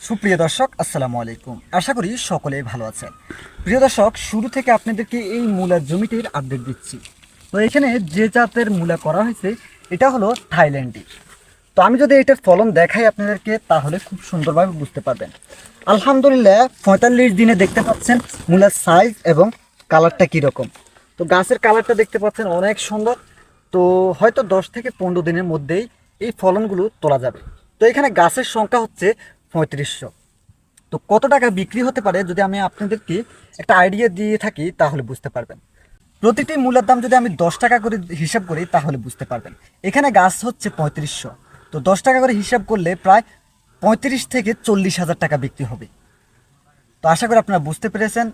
সুপ্রিয় দর্শক আসসালামু আলাইকুম। আশা করি সকলেই ভালো আছেন। প্রিয় দর্শক, শুরু থেকে আপনাদেরকে এই মূলার জমিটির আপডেট দিচ্ছি। তো এখানে যে জাতের মূলা করা হয়েছে এটা হলো থাইল্যান্ডি। তো আমি যদি এটার ফলন দেখাই আপনাদেরকে তাহলে খুব সুন্দরভাবে বুঝতে পারবেন। আলহামদুলিল্লাহ 45 দিনে দেখতে পাচ্ছেন মূলার সাইজ এবং কালারটা কীরকম। তো গাছের কালারটা দেখতে পাচ্ছেন অনেক সুন্দর। তো হয়তো 10 থেকে 15 দিনের মধ্যেই এই ফলনগুলো তোলা যাবে। তো এখানে গাছের সংখ্যা হচ্ছে 3500। তো কত টাকা বিক্রি হতে পারে যদি আমি আপনাদেরকে একটা আইডিয়া দিয়ে থাকি তাহলে বুঝতে পারবেন। প্রতিটি মূলার দাম যদি আমি 10 টাকা করে হিসাব করি তাহলে বুঝতে পারবেন। এখানে গাছ হচ্ছে 3500। তো 10 টাকা করে হিসাব করলে প্রায় 35 থেকে 40 হাজার টাকা বিক্রি হবে। তো আশা করি আপনারা বুঝতে পেরেছেন।